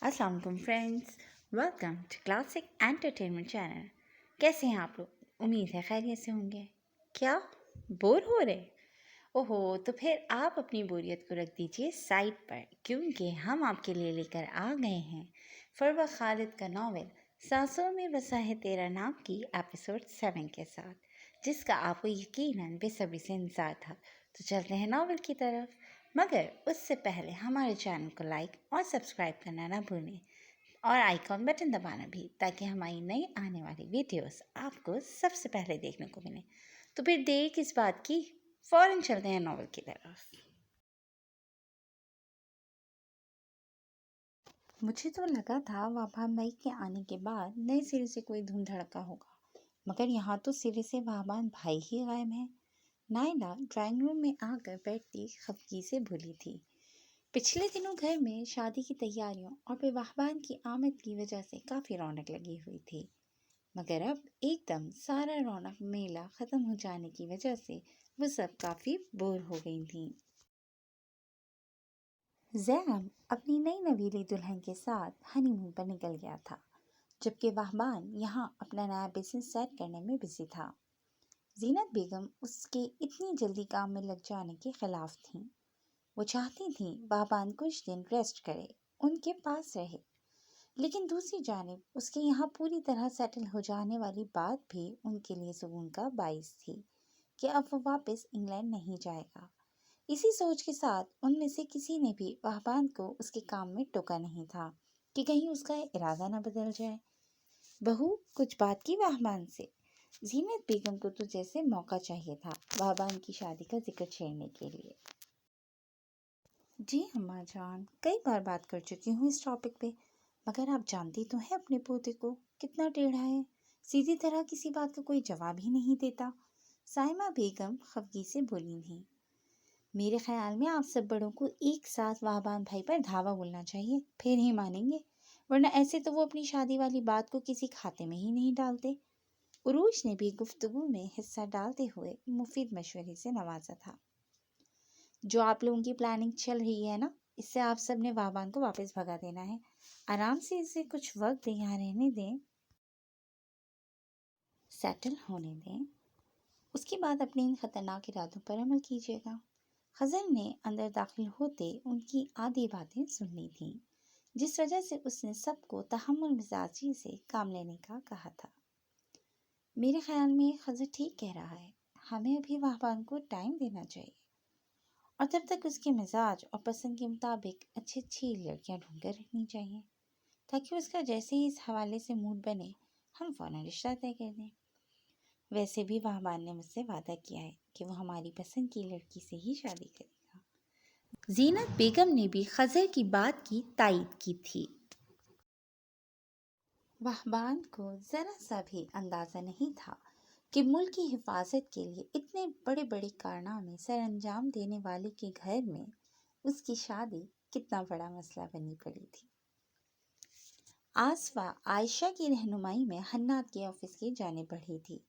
अस्सलाम वालेकुम friends, welcome to classic entertainment channel. कैसे हैं आप लोग? उम्मीद है खैरियत से होंगे। क्या बोर हो रहे? ओहो, तो फिर आप अपनी बोरियत को रख दीजिए साइड पर, क्योंकि हम आपके लिए लेकर आ गए हैं फरवा खालिद का नावल सांसों में बसा है तेरा नाम की एपिसोड 7 के साथ, जिसका आपको यकीनन बेसब्री से इंतज़ार था। तो चलते हैं नावल की तरफ, मगर उससे पहले हमारे चैनल को लाइक और सब्सक्राइब करना ना भूलें और आइकॉन बटन दबाना भी, ताकि हमारी नई आने वाली वीडियोस आपको सबसे पहले देखने को मिले। तो फिर देर किस बात की, फौरन चलते हैं नॉवल की तरफ। मुझे तो लगा था वाहबान भाई के आने के बाद नए सिरे से कोई धूम धड़का होगा, मगर यहाँ तो सिरे से वाहबान भाई ही गायब हैं। नायला ड्राइंग रूम में आकर बैठती खफगी से भूली थी। पिछले दिनों घर में शादी की तैयारियों और फिर वाहबान की आमद की वजह से काफ़ी रौनक लगी हुई थी, मगर अब एकदम सारा रौनक मेला ख़त्म हो जाने की वजह से वो सब काफ़ी बोर हो गई थीं। ज़ैनब अपनी नई नवीली दुल्हन के साथ हनीमून पर निकल गया था, जबकि वाहबान यहाँ अपना नया बिजनेस सेट करने में बिजी था। जीनत बेगम उसके इतनी जल्दी काम में लग जाने के खिलाफ थीं। वो चाहती थीं वाहबान कुछ दिन रेस्ट करे, उनके पास रहे, लेकिन दूसरी जानिब उसके यहाँ पूरी तरह सेटल हो जाने वाली बात भी उनके लिए सुकून का बाइस थी कि अब वो वापस इंग्लैंड नहीं जाएगा। इसी सोच के साथ उनमें से किसी ने भी वाहबान को उसके काम में टोका नहीं था कि कहीं उसका इरादा न बदल जाए। बहू कुछ बात की वाहबान से। जीनत बेगम को तो जैसे मौका चाहिए था वाहबान की शादी का जिक्र छेड़ने के लिए। जी अम्मा जान, कई बार बात कर चुकी हूँ इस टॉपिक पे, मगर आप जानती तो हैं अपने पोते को कितना टेढ़ा है, सीधी तरह किसी बात का कोई जवाब ही नहीं देता। साइमा बेगम खफगी से बोली थी। मेरे ख्याल में आप सब बड़ों को एक साथ वाहबान भाई पर धावा बोलना चाहिए, फिर ही मानेंगे, वरना ऐसे तो वो अपनी शादी वाली बात को किसी खाते में ही नहीं डालते। उरूज ने भी गुफ्तगू में हिस्सा डालते हुए मुफीद मशवरे से नवाजा था। जो आप लोगों की प्लानिंग चल रही है ना, इससे आप सब ने वाहबान को वापस भगा देना है। आराम से इसे कुछ वक्त यहाँ रहने दें, सेटल होने दें, उसके बाद अपने इन खतरनाक इरादों पर अमल कीजिएगा। खजर ने अंदर दाखिल होते उनकी आधी बातें सुन ली थीं, जिस वजह से उसने सबको तहम्मुल मिजाजी से काम लेने का कहा था। मेरे ख्याल में खजर ठीक कह रहा है, हमें अभी वाहबान को टाइम देना चाहिए और तब तक उसके मिजाज और पसंद के मुताबिक अच्छी अच्छी लड़कियां ढूंढ कर रखनी चाहिए, ताकि उसका जैसे ही इस हवाले से मूड बने हम फौरन रिश्ता तय कर दें। वैसे भी वाहबान ने मुझसे वादा किया है कि वो हमारी पसंद की लड़की से ही शादी करेगा। जीनत बेगम ने भी खजर की बात की तायीद की थी। वाहबान को ज़रा सा भी अंदाज़ा नहीं था कि मुल्क की हिफाजत के लिए इतने बड़े बड़े कारनामे सर अंजाम देने वाले के घर में उसकी शादी कितना बड़ा मसला बनी पड़ी थी। आसफा आयशा की रहनुमाई में हन्नात के ऑफिस की जाने बढ़ी थी।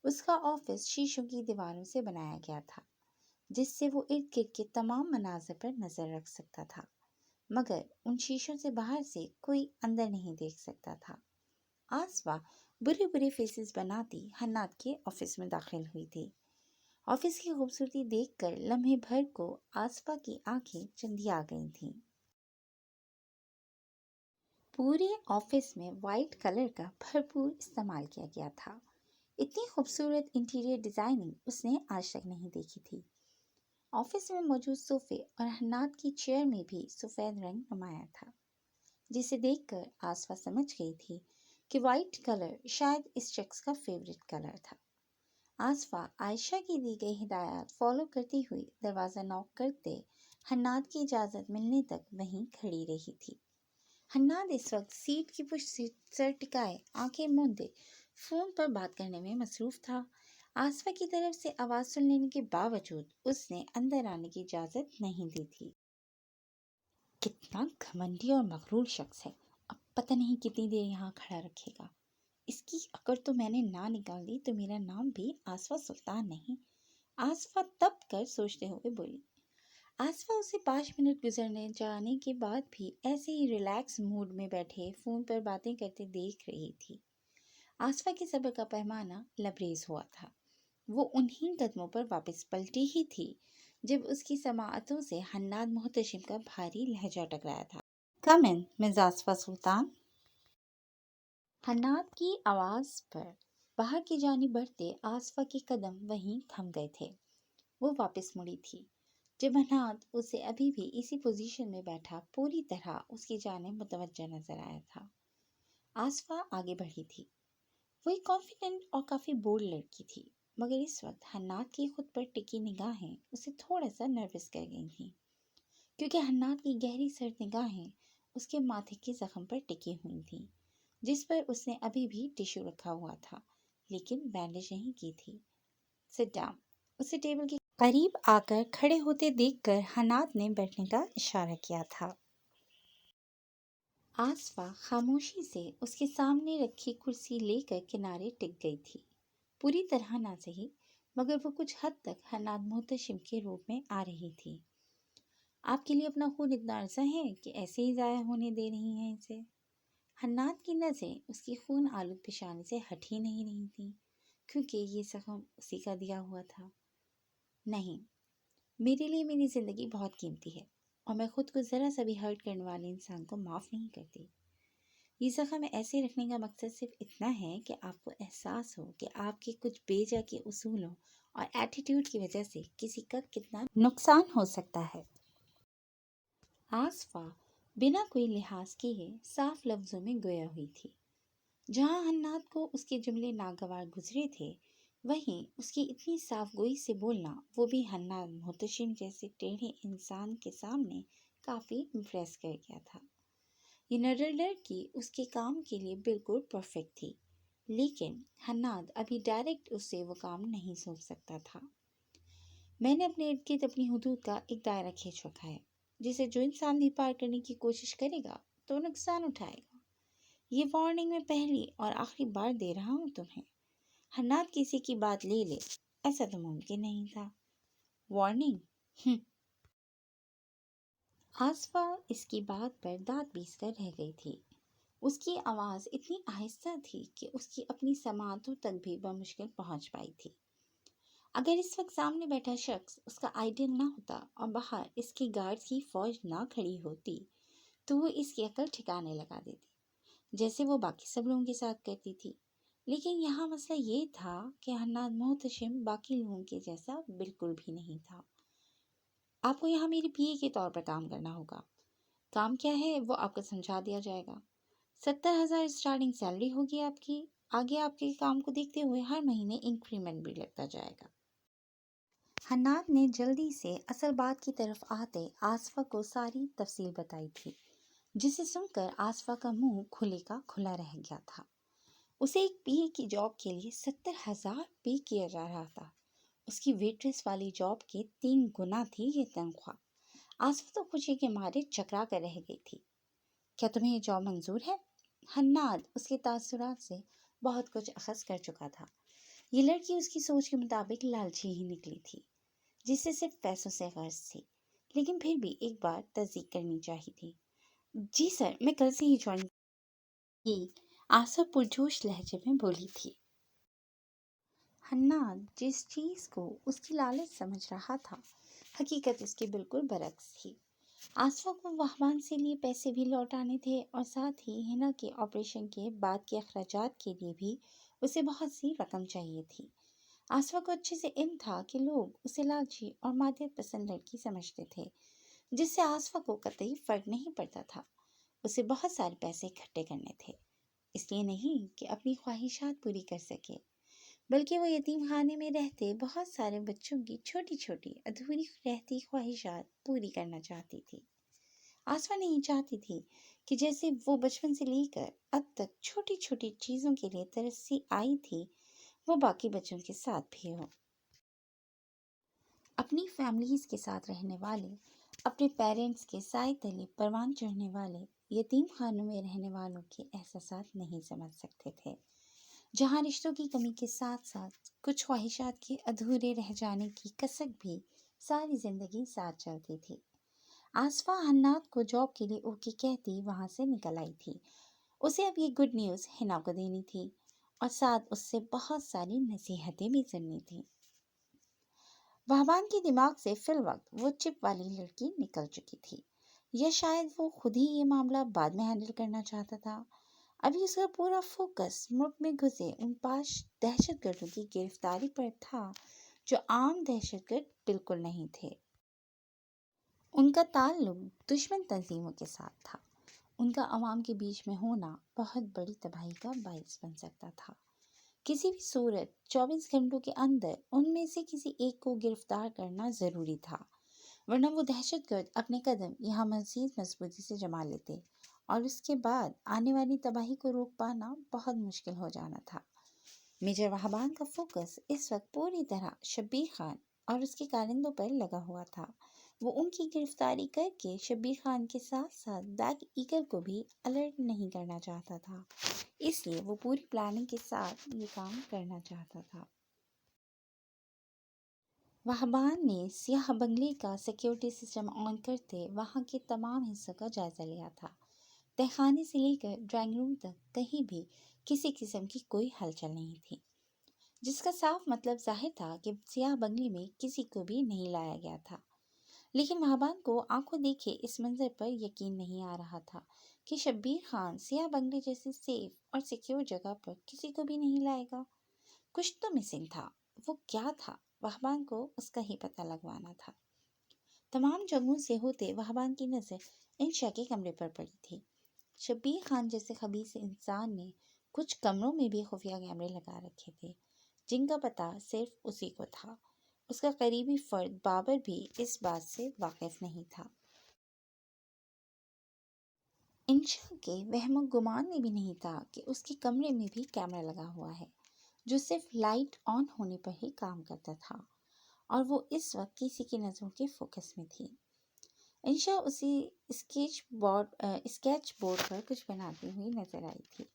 उसका ऑफिस शीशों की दीवारों से बनाया गया था, जिससे वो इर्द गिर्द के तमाम मनाज़िर पर नज़र रख सकता था, मगर उन शीशों से बाहर से कोई अंदर नहीं देख सकता था। आसफा बुरे बुरे फेसेस बनाती हन्नात के ऑफिस में दाखिल हुई थी। ऑफिस की खूबसूरती देखकर लम्हे भर को आसफा की आंखें चंदिया गई थीं। पूरे ऑफिस में वाइट कलर का भरपूर इस्तेमाल किया गया था। इतनी खूबसूरत इंटीरियर डिज़ाइनिंग उसने आज तक नहीं देखी थी। ऑफिस में मौजूद सोफे और हन्नात की चेयर में भी सफ़ेद रंग नुमाया था, जिसे देखकर आसफा समझ गई थी कि वाइट कलर शायद इस शख्स का फेवरेट कलर था। आसफा आयशा की दी गई हिदायत फॉलो करती हुई दरवाज़ा नॉक करते हन्नात की इजाज़त मिलने तक वहीं खड़ी रही थी। हन्नाद इस वक्त सीट की पुष्ट सर टिकाए आंखें मूंदे फ़ोन पर बात करने में मसरूफ़ था। आसफा की तरफ से आवाज़ सुन लेने के बावजूद उसने अंदर आने की इजाज़त नहीं दी थी। कितना घमंडी और मगरूर शख्स है, अब पता नहीं कितनी देर यहाँ खड़ा रखेगा। इसकी अगर तो मैंने ना निकाल दी तो मेरा नाम भी आसफा सुल्तान नहीं। आसफा तब कर सोचते हुए बोली। آسفا اسے 5 منٹ گزرنے جانے کے بعد بھی ایسے ہی ریلیکس موڈ میں بیٹھے فون پر باتیں کرتے دیکھ رہی تھی۔ آسفا کے صبر کا پیمانہ لبریز ہوا تھا۔ وہ انہی قدموں پر واپس پلٹی ہی تھی جب اس کی سماعتوں سے حناد محتشم کا بھاری لہجہ ٹکرایا تھا۔ کم ان مس آسفا سلطان۔ حناد کی آواز پر باہر کی جانب بڑھتے آسفا کے قدم وہیں تھم گئے تھے۔ وہ واپس مڑی تھی جب حناد اسے ابھی بھی اسی پوزیشن میں بیٹھا پوری طرح اس کی جانب متوجہ نظر آیا تھا۔ آسفا آگے بڑھی تھی۔ وہ ایک کانفیڈنٹ اور کافی بولڈ لڑکی تھی، مگر اس وقت حناد کی خود پر ٹکی نگاہیں اسے تھوڑا سا نروس کر گئی تھیں، کیونکہ حناد کی گہری سرد نگاہیں اس کے ماتھے کے زخم پر ٹکی ہوئی تھیں، جس پر اس نے ابھی بھی ٹیشو رکھا ہوا تھا لیکن بینڈیج نہیں کی تھی۔ Sit down. اسے ٹیبل کے قریب آ کر کھڑے ہوتے دیکھ کر حناد نے بیٹھنے کا اشارہ کیا تھا۔ آسفا خاموشی سے اس کے سامنے رکھی کرسی لے کر کنارے ٹک گئی تھی، پوری طرح نہ صحیح مگر وہ کچھ حد تک حناد محتشم کے روپ میں آ رہی تھی۔ آپ کے لیے اپنا خون اتنا عرضہ ہے کہ ایسے ہی ضائع ہونے دے رہی ہیں اسے؟ حناد کی نظریں اس کی خون آلود پیشانی سے ہٹ ہی نہیں رہی تھیں، کیونکہ یہ زخم اسی کا دیا ہوا تھا۔ نہیں، میرے لیے میری زندگی بہت قیمتی ہے اور میں خود کو ذرا سا بھی ہرٹ کرنے والے انسان کو معاف نہیں کرتی۔ یہ زخم ایسے رکھنے کا مقصد صرف اتنا ہے کہ آپ کو احساس ہو کہ آپ کے کچھ بے جا کے اصولوں اور ایٹیٹیوڈ کی وجہ سے کسی کا کتنا نقصان ہو سکتا ہے۔ آسفا بنا کوئی لحاظ کیے صاف لفظوں میں گویا ہوئی تھی۔ جہاں حناد کو اس کے جملے ناگوار گزرے تھے، وہیں اس کی اتنی صاف گوئی سے بولنا وہ بھی حناد محتشم جیسے ٹیڑھے انسان کے سامنے کافی امپریس کر گیا تھا۔ یہ نڈر لڑکی اس کے کام کے لیے بالکل پرفیکٹ تھی، لیکن حناد ابھی ڈائریکٹ اس سے وہ کام نہیں سوچ سکتا تھا۔ میں نے اپنے ارد گرد اپنی حدود کا ایک دائرہ کھینچ رکھا ہے، جسے جو انسان بھی پار کرنے کی کوشش کرے گا تو نقصان اٹھائے گا۔ یہ وارننگ میں پہلی اور آخری بار دے رہا ہوں تمہیں۔ حناد کسی کی بات لے لے، ایسا تو ممکن نہیں تھا۔ وارننگ؟ آسفا اس کی بات پر دانت پیس کر رہ گئی تھی۔ اس کی آواز اتنی آہستہ تھی کہ اس کی اپنی سماعتوں تک بھی بمشکل پہنچ پائی تھی۔ اگر اس وقت سامنے بیٹھا شخص اس کا آئیڈیل نہ ہوتا اور باہر اس کی گارڈز کی فوج نہ کھڑی ہوتی تو وہ اس کی عقل ٹھکانے لگا دیتی، جیسے وہ باقی سب لوگوں کے ساتھ کرتی تھی۔ لیکن یہاں مسئلہ یہ تھا کہ حناد محتشم باقی لوگوں کے جیسا بالکل بھی نہیں تھا۔ آپ کو یہاں میری پی اے کے طور پر کام کرنا ہوگا۔ کام کیا ہے وہ آپ کو سمجھا دیا جائے گا۔ 70,000 اسٹارٹنگ سیلری ہوگی آپ کی۔ آگے آپ کے کام کو دیکھتے ہوئے ہر مہینے انکریمنٹ بھی لگتا جائے گا۔ حناد نے جلدی سے اصل بات کی طرف آتے آسفا کو ساری تفصیل بتائی تھی، جسے سن کر آسفا کا منہ کھلے کا کھلا رہ گیا تھا۔ اسے ایک پی اے کی جاب کے لیے 70,000 پے کیا جا رہا تھا۔ اس کی ویٹریس والی جاب کے 3 گنا تھی یہ تنخواہ۔ آسفا تو خوشی کے مارے چکرا کر رہ گئی تھی۔ کیا تمہیں یہ جاب منظور ہے؟ حناد اس کے تاثرات سے بہت کچھ اخذ کر چکا تھا۔ یہ لڑکی اس کی سوچ کے مطابق لالچی ہی نکلی تھی، جسے صرف پیسوں سے غرض تھی، لیکن پھر بھی ایک بار تصدیق کرنی چاہیے تھی۔ جی سر، میں کل سے ہی جوائن کی، آسفا پرجوش لہجے میں بولی تھی۔ حناد جس چیز کو اس کی لالچ سمجھ رہا تھا، حقیقت اس کے بالکل برعکس تھی۔ آسفا کو وہبان سے لیے پیسے بھی لوٹانے تھے اور ساتھ ہی ہنا کے آپریشن کے بعد کے اخراجات کے لیے بھی اسے بہت سی رقم چاہیے تھی۔ آسفا کو اچھے سے علم تھا کہ لوگ اسے لالچی اور مادیت پسند لڑکی سمجھتے تھے، جس سے آسفا کو قطعی فرق نہیں پڑتا تھا۔ اسے بہت سارے پیسے اکٹھے کرنے تھے، اس لیے نہیں کہ اپنی خواہشات پوری کر سکے، بلکہ وہ یتیم خانے میں رہتے بہت سارے بچوں کی چھوٹی چھوٹی ادھوری رہتی خواہشات پوری کرنا چاہتی تھی۔ آسفا نہیں چاہتی تھی کہ جیسے وہ بچپن سے لے کر اب تک چھوٹی چھوٹی چیزوں کے لیے ترسی آئی تھی، وہ باقی بچوں کے ساتھ بھی ہو۔ اپنی فیملیز کے ساتھ رہنے والے، اپنے پیرنٹس کے سائے تلے پروان چڑھنے والے یتیم خانوں میں رہنے والوں کے احساسات نہیں سمجھ سکتے تھے، جہاں رشتوں کی کمی کے ساتھ ساتھ کچھ خواہشات کے ادھورے رہ جانے کی کسک بھی सारी जिंदगी साथ चलती थी। आसफा हन्नात को जॉब के लिए ओके कहती वहां से निकल आई थी। उसे अब ये गुड न्यूज़ हिना को देनी थी और साथ उससे बहुत सारी नसीहतें भी सुननी थी। वहबान के दिमाग से फिल वक्त वो चिप वाली लड़की निकल चुकी थी, या शायद वो खुद ही ये मामला बाद में हैंडल करना चाहता था। अभी उसका पूरा फोकस मुल्क में घुसे उन 5 दहशतगर्दों की गिरफ्तारी पर था, जो आम दहशतगर्द बिल्कुल नहीं थे। उनका ताल्लुक दुश्मन तंजीमों के साथ था। उनका अवाम के बीच में होना बहुत बड़ी तबाही का बायस बन सकता था। किसी भी सूरत 24 घंटों के अंदर उनमें से किसी एक को गिरफ्तार करना ज़रूरी था, वरना वो दहशतगर्द अपने कदम यहाँ मज़ीद मजबूती से जमा लेते और उसके बाद आने वाली तबाही को रोक पाना बहुत मुश्किल हो जाना था। मेजर वहबान का फोकस इस वक्त पूरी तरह शब्बीर खान और उसके कारिंदों पर लगा हुआ था। वो उनकी गिरफ्तारी करके शब्बीर खान के साथ साथ ब्लैक ईगल को भी अलर्ट नहीं करना चाहता था, इसलिए वो पूरी प्लानिंग के साथ ये काम करना चाहता था। वहबान ने सियाह बंगले का सिक्योरिटी सिस्टम ऑन करते वहाँ के तमाम हिस्सों का जायजा लिया था। तहखाने से लेकर ड्राइंग रूम तक कहीं भी किसी किस्म की कोई हलचल नहीं थी, जिसका साफ मतलब जाहिर था कि सियाह बंगले में किसी को भी नहीं लाया गया था। लेकिन वहबान को आंखों देखे इस मंजर पर यकीन नहीं आ रहा था कि शब्बीर खान सियाह बंगले जैसी सेफ और सिक्योर जगह पर किसी को भी नहीं लाएगा। कुछ तो मिसिंग था। वो क्या था, वहबान को उसका ही पता लगवाना था। तमाम जगहों से होते वहबान की नज़र इंशा के कमरे पर पड़ी थी। शब्बीर खान जैसे खबीस इंसान ने कुछ कमरों में भी खुफिया कैमरे लगा रखे थे, जिनका पता सिर्फ उसी को था। उसका करीबी फर्द बाबर भी इस बात से वाकिफ नहीं था। इंशा के वहम गुमान में भी नहीं था कि उसके कमरे में भी कैमरा लगा हुआ है, जो सिर्फ लाइट ऑन होने पर ही काम करता था, और वो इस वक्त किसी की नज़रों के फोकस में थी। इंशा उसी स्केच बोर्ड पर कुछ बनाती हुई नजर आई थी।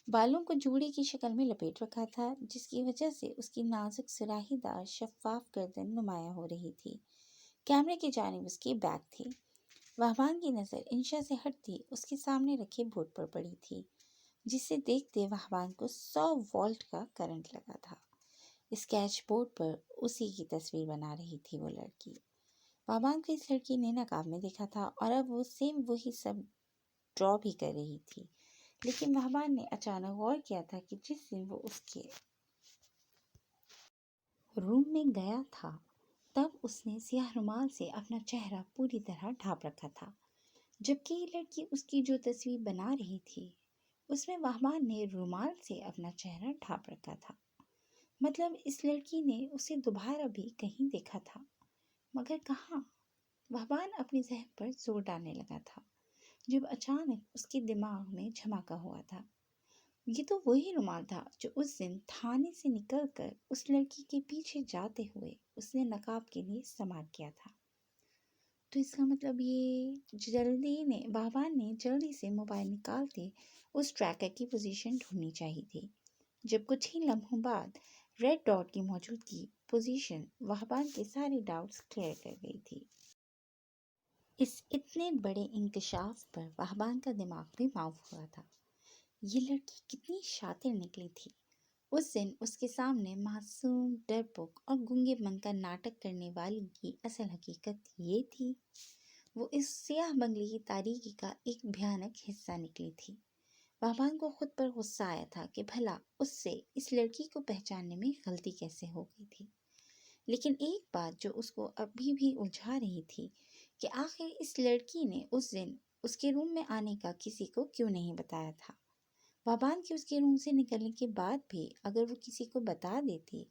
बालों को जूड़े की शक्ल में लपेट रखा था, जिसकी वजह से उसकी नाजुक सुराहीदार शफाफ गर्दन नुमाया हो रही थी। कैमरे की जानिब उसकी बैग थी। वहबान की नज़र इंशा से हटती उसके सामने रखे बोर्ड पर पड़ी थी, जिसे देखते वहबान को 100 वोल्ट का करंट लगा था। स्केच बोर्ड पर उसी की तस्वीर बना रही थी वो लड़की। वहबान को इस लड़की ने नकाब में देखा था और अब वो सेम वही सब ड्रॉ भी कर रही थी। लेकिन वहबान ने अचानक गौर किया था कि जिस दिन वो उसके रूम में गया था, तब उसने सियाह रुमाल से अपना चेहरा पूरी तरह ढाँप रखा था, जबकि ये लड़की उसकी जो तस्वीर बना रही थी, उसमें वहबान ने रुमाल से अपना चेहरा ढाँप रखा था। मतलब इस लड़की ने उसे दोबारा भी कहीं देखा था, मगर कहाँ? वहबान अपने ज़हन पर जोर डालने लगा था, जब अचानक उसके दिमाग में झमाका हुआ था। ये तो वही रुमाल था जो उस दिन थाने से निकलकर उस लड़की के पीछे जाते हुए उसने नकाब के लिए इस्तेमाल किया था। तो इसका मतलब वहबान ने जल्दी से मोबाइल निकालते उस ट्रैकर की पोजीशन ढूंढनी चाहिए थी। जब कुछ ही लम्हों बाद रेड डॉट की मौजूदगी पोजीशन वहबान के सारे डाउट्स क्लियर कर गई थी। इस इतने बड़े इंकशाफ पर वहबान का दिमाग भी माफ हुआ था। ये लड़की कितनी शातिर निकली थी। उस दिन उसके सामने मासूम, डरपोक और गूंगे का नाटक करने वाली की असल हकीकत ये थी। वो इस सियाह बंगले की तारीकी का एक भयानक हिस्सा निकली थी। वहबान को खुद पर गुस्सा आया था कि भला उससे इस लड़की को पहचानने में गलती कैसे हो गई थी। लेकिन एक बात जो उसको अभी भी उलझा रही थी कि आखिर इस लड़की ने उस दिन उसके रूम में आने का किसी को क्यों नहीं बताया था। वहबान के उसके रूम से निकलने के बाद भी अगर वो किसी को बता देती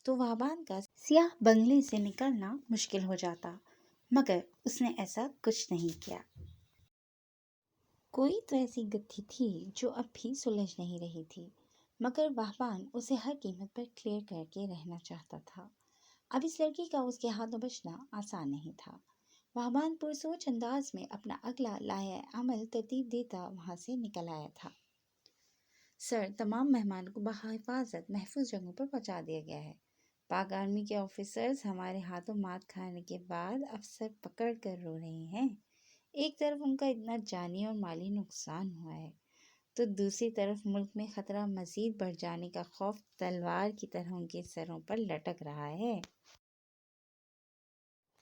तो वहबान का सियाह बंगले से निकलना मुश्किल हो जाता, मगर उसने ऐसा कुछ नहीं किया। कोई तो ऐसी गत्थी थी जो अब भी सुलझ नहीं रही थी, मगर वहबान उसे हर कीमत पर क्लियर करके रहना चाहता था। अब इस लड़की का उसके हाथों बचना आसान नहीं था। वहबान पुरसोच अंदाज में अपना अगला लाया अमल तरतीब देता वहाँ से निकल आया था। सर, तमाम मेहमानों को बहिफाजत महफूज जगहों पर पहुँचा दिया गया है। پاک آرمی کے آفیسرز ہمارے ہاتھوں مات کھانے کے بعد افسر پکڑ کر رو رہے ہیں۔ ایک طرف ان کا اتنا جانی اور مالی نقصان ہوا ہے تو دوسری طرف ملک میں خطرہ مزید بڑھ جانے کا خوف تلوار کی طرح ان کے سروں پر لٹک رہا ہے۔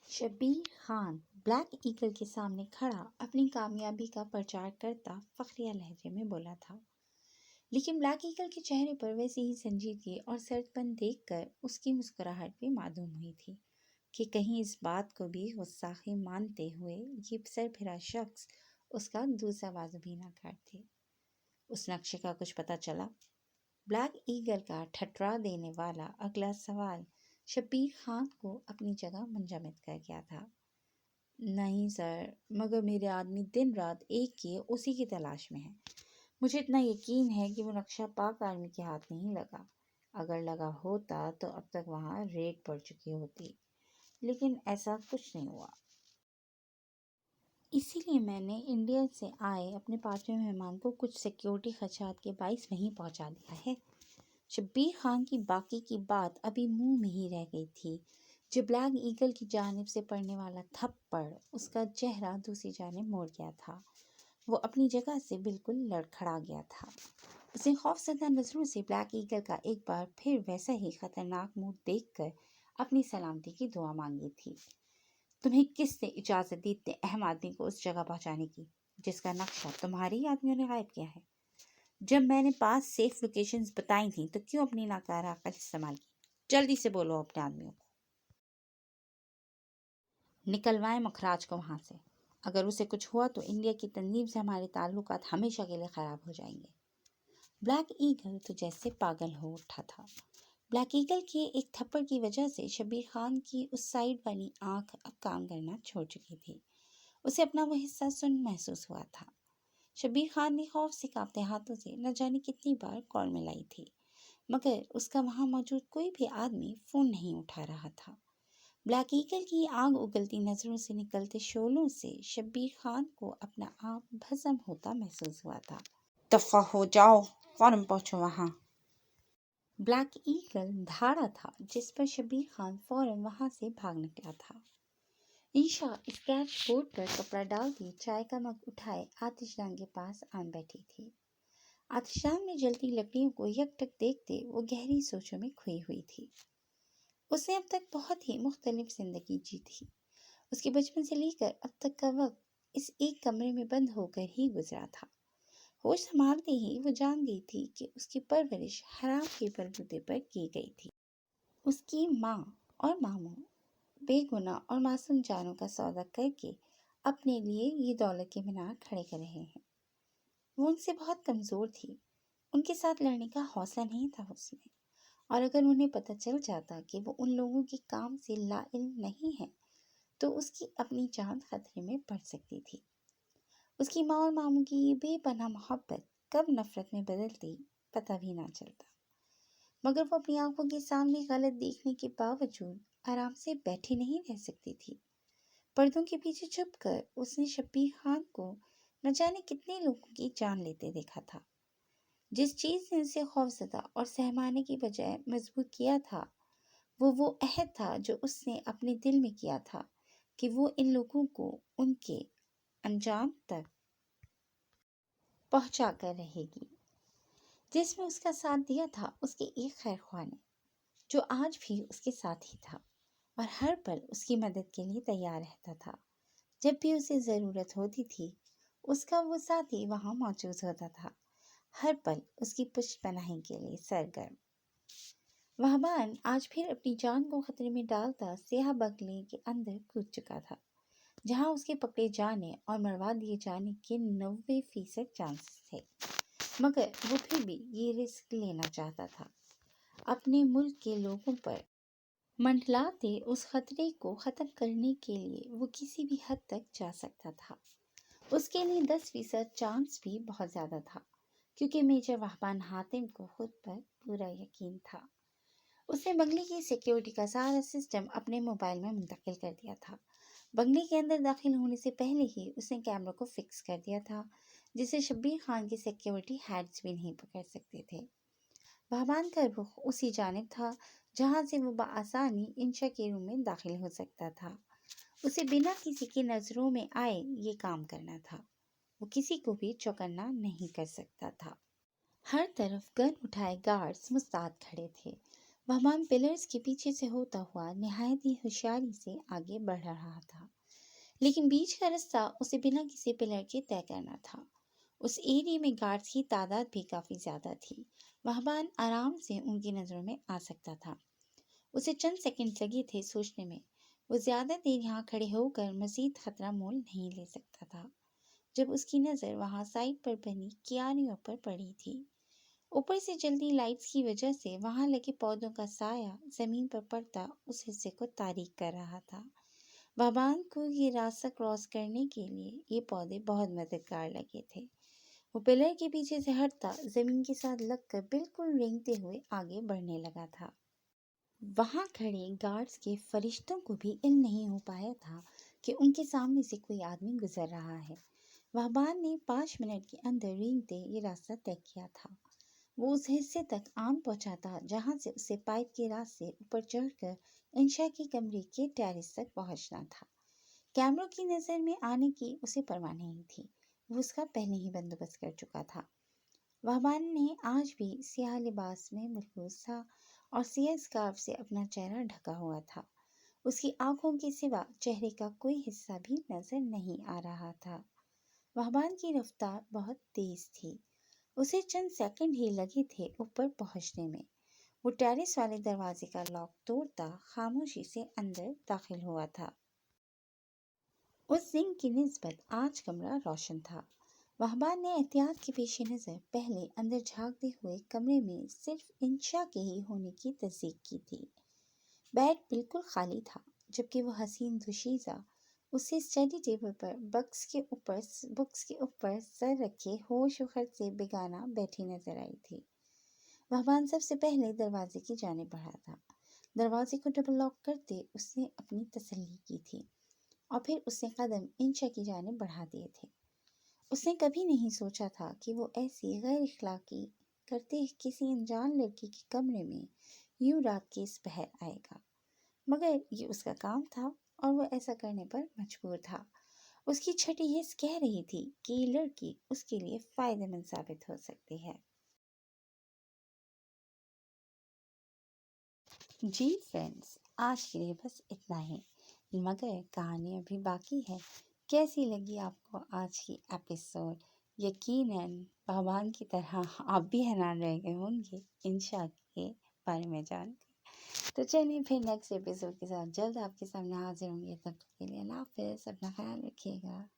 شبیر خان بلیک ایگل کے سامنے کھڑا اپنی کامیابی کا پرچار کرتا فخریہ لہجے میں بولا تھا، لیکن بلیک ایگل کے چہرے پر ویسی ہی سنجیدگی اور سرد پن دیکھ کر اس کی مسکراہٹ بھی معدوم ہوئی تھی کہ کہیں اس بات کو بھی غصاخی مانتے ہوئے یہ سر پھرا شخص اس کا دوسرا بازو بھی نہ کاٹ دے۔ اس نقشے کا کچھ پتہ چلا؟ بلیک ایگل کا ٹھٹرا دینے والا اگلا سوال شبیر خان کو اپنی جگہ منجمد کر گیا تھا۔ نہیں سر، مگر میرے آدمی دن رات ایک کیے اسی کی تلاش میں ہیں۔ مجھے اتنا یقین ہے کہ وہ نقشہ پاک آرمی کے ہاتھ نہیں لگا۔ اگر لگا ہوتا تو اب تک وہاں ریڈ پڑ چکی ہوتی، لیکن ایسا کچھ نہیں ہوا۔ اسی لیے میں نے انڈیا سے آئے اپنے پانچویں مہمان کو کچھ سیکیورٹی خدشات کے باعث وہیں پہنچا دیا ہے۔ شبیر خان کی باقی کی بات ابھی منہ میں ہی رہ گئی تھی جو بلیک ایگل کی جانب سے پڑنے والا تھپڑ اس کا چہرہ دوسری جانب موڑ گیا تھا۔ وہ اپنی جگہ سے بالکل لڑکھڑا گیا تھا۔ اس نے خوفزدہ نظروں سے بلیک ایگل کا ایک بار پھر ویسا ہی خطرناک منہ دیکھ کر اپنی سلامتی کی دعا مانگی تھی۔ تمہیں کس نے اجازت دی اتنے اہم آدمی کو اس جگہ پہنچانے کی جس کا نقشہ تمہارے ہی آدمیوں نے غائب کیا ہے؟ جب میں نے 5 سیف لوکیشنز بتائی تھیں تو کیوں اپنی ناکارہ عقل استعمال کی؟ جلدی سے بولو اپنے آدمیوں کو نکلوائیں مکھراج کو وہاں سے۔ اگر اسے کچھ ہوا تو انڈیا کی تنظیم سے ہمارے تعلقات ہمیشہ کے لیے خراب ہو جائیں گے۔ بلیک ایگل تو جیسے پاگل ہو اٹھا تھا۔ بلیک ایگل کے ایک تھپڑ کی وجہ سے شبیر خان کی اس سائیڈ والی آنکھ اب کام کرنا چھوڑ چکی تھی۔ اسے اپنا وہ حصہ سن محسوس ہوا تھا۔ شبیر خان نے خوف سے کانپتے ہاتھوں سے نہ جانے کتنی بار کال ملائی تھی، مگر اس کا وہاں موجود کوئی بھی آدمی فون نہیں اٹھا رہا تھا۔ بلیک ایگل کی آگ اگلتی نظروں سے نکلتے شعلوں سے شبیر خان کو اپنا آپ بھسم ہوتا محسوس ہوا تھا۔ دفع ہو جاؤ، فوراً پہنچو وہاں۔ بلیک ایگل دھاڑا تھا جس پر شبیر خان فوراً وہاں سے بھاگ نکلا تھا۔ عیشا اسکیچ بورڈ پر کپڑا ڈال دی چائے کا مگ اٹھائے آتش دان کے پاس آن بیٹھی تھی۔ آتش دان میں جلتی لکڑیوں کو یک ٹک دیکھتے وہ گہری سوچوں میں کھوئی ہوئی تھی۔ اس نے اب تک بہت ہی مختلف زندگی جی تھی۔ اس کے بچپن سے لے کر اب تک کا وقت اس ایک کمرے میں بند ہو کر ہی گزرا تھا۔ ہوش سنبھالتے ہی وہ جان گئی تھی کہ اس کی پرورش حرام کے بلبوتے پر کی گئی تھی۔ اس کی ماں اور ماموں بے گناہ اور معصوم جانوں کا سودا کر کے اپنے لیے یہ دولت کے مینار کھڑے کر رہے ہیں۔ وہ ان سے بہت کمزور تھی، ان کے ساتھ لڑنے کا حوصلہ نہیں تھا اس میں، اور اگر انہیں پتہ چل جاتا کہ وہ ان لوگوں کے کام سے لا علم نہیں ہے تو اس کی اپنی جان خطرے میں پڑ سکتی تھی۔ اس کی ماں اور ماموں کی یہ بے پناہ محبت کب نفرت میں بدلتی پتہ بھی نہ چلتا، مگر وہ اپنی آنکھوں کے سامنے غلط دیکھنے کے باوجود آرام سے بیٹھی نہیں رہ سکتی تھی۔ پردوں کے پیچھے چھپ کر اس نے شبیر خان کو نہ جانے کتنے لوگوں کی جان لیتے دیکھا تھا۔ جس چیز نے اسے خوفزدہ اور سہمانے کی بجائے مضبوط کیا تھا وہ عہد تھا جو اس نے اپنے دل میں کیا تھا کہ وہ ان لوگوں کو ان کے انجام تک پہنچا کر رہے گی۔ جس میں اس کا ساتھ دیا تھا اس کے ایک خیر خواہ نے، جو آج بھی اس کے ساتھ ہی تھا اور ہر پل اس کی مدد کے لیے تیار رہتا تھا۔ جب بھی اسے ضرورت ہوتی تھی اس کا وہ ساتھی وہاں موجود ہوتا تھا، ہر پل اس کی پشت پناہی کے لیے سرگرم۔ وہبان آج پھر اپنی جان کو خطرے میں ڈالتا سیاہ بنگلے کے اندر کود چکا تھا، جہاں اس کے پکڑے جانے اور مروا دیے جانے کے 90% چانسز تھے، مگر وہ پھر بھی یہ رسک لینا چاہتا تھا۔ اپنے ملک کے لوگوں پر منڈلاتے اس خطرے کو ختم کرنے کے لیے وہ کسی بھی حد تک جا سکتا تھا۔ اس کے لیے 10% چانس بھی بہت زیادہ تھا، کیونکہ میجر وہبان حاتم کو خود پر پورا یقین تھا۔ اس نے بنگلے کی سیکیورٹی کا سارا سسٹم اپنے موبائل میں منتقل کر دیا تھا۔ بنگلے کے اندر داخل ہونے سے پہلے ہی اس نے کیمروں کو فکس کر دیا تھا، جسے شبیر خان کی سیکیورٹی ہیڈز بھی نہیں پکڑ سکتے تھے۔ وہبان کا رخ اسی جانب تھا जहाँ से वो बआसानी इंशा के रूम में दाखिल हो सकता था। उसे बिना किसी की नज़रों में आए ये काम करना था। वो किसी को भी चौकन्ना नहीं कर सकता था। हर तरफ गन उठाए गार्ड्स मुस्तैद खड़े थे। वहमान पिलर्स के पीछे से होता हुआ निहायत ही होशियारी से आगे बढ़ रहा था, लेकिन बीच का रास्ता उसे बिना किसी पिलर के तय करना था। उस एरिया में गार्ड्स की तादाद भी काफ़ी ज़्यादा थी। वहमान आराम से उनकी नज़रों में आ सकता था। उसे चंद सेकंड लगे थे सोचने में। वो ज़्यादा देर यहाँ खड़े होकर मज़ीद खतरा मोल नहीं ले सकता था, जब उसकी नज़र वहाँ साइड पर बनी क्यारियों पर पड़ी थी। ऊपर से जल्दी लाइट्स की वजह से वहाँ लगे पौधों का साया ज़मीन पर पड़ता उस हिस्से को तारीक कर रहा था। वहमान को ये रास्ता क्रॉस करने के लिए ये पौधे बहुत मददगार लगे थे। वो पिलर के पीछे से हटता ज़मीन के साथ लगकर बिल्कुल रेंगते हुए आगे बढ़ने लगा था। वहाँ खड़े गार्ड्स के फरिश्तों को भी इल्म नहीं हो पाया था कि उनके सामने से कोई आदमी गुजर रहा है। वहबान ने 5 मिनट के अंदर रेंगते ये रास्ता तय किया था। वो उस हिस्से तक आन पहुंचा था जहाँ से उसे पाइप के रास्ते ऊपर चढ़कर इंशा के कमरे के टेरेस तक पहुंचना था। कैमरों की नज़र में आने की उसे परवाह नहीं थी। वो उसका पहले ही बंदोबस्त कर चुका था। वहबान ने आज भी सियाह लिबास में मलबूस था और सियाह स्कार्फ से अपना चेहरा ढका हुआ था। उसकी आंखों के सिवा चेहरे का कोई हिस्सा भी नजर नहीं आ रहा था। वहबान की रफ्तार बहुत तेज थी। उसे चंद सेकंड ही लगे थे ऊपर पहुंचने में। वो टेरेस वाले दरवाजे का लॉक तोड़ता खामोशी से अंदर दाखिल हुआ था। उस दिन की निस्बत आज कमरा रोशन था। वहबान ने एहतियात के पेश नज़र पहले अंदर झांकते हुए कमरे में सिर्फ इंशा के ही होने की तस्दीक की थी। बेड बिल्कुल खाली था, जबकि वो हसीन दुशीज़ा उसे स्टडी टेबल पर बुक्स के ऊपर सर रखे होश व खर्च से बेगाना बैठी नजर आई थी। वहबान सबसे पहले दरवाजे की जानिब बढ़ा था। दरवाजे को डबल लॉक करते उसने अपनी तसल्ली की थी और फिर उसने कदम इंशा की जानिब बढ़ा दिए थे। उसने कभी नहीं सोचा था कि वो ऐसी गैर इखलाकी करते किसी अनजान लड़की के कमरे में यूं रात के इस पहर आएगा, मगर ये उसका काम था और वो ऐसा करने पर मजबूर था। उसकी छठी हिस्स कह रही थी कि ये लड़की उसके लिए फायदेमंद साबित हो सकती है। जी फ्रेंड्स, आज के लिए बस इतना ही, मगर कहानी अभी बाकी है। कैसी लगी आपको आज की एपिसोड? यकीनन भगवान की तरह आप भी हैरान रह गए होंगे इंशा के बारे में जान। तो चलिए फिर नेक्स्ट एपिसोड के साथ जल्द आपके सामने हाजिर होंगे। तब तक के लिए अल्लाह हाफ़िज़। अपना ख्याल रखिएगा।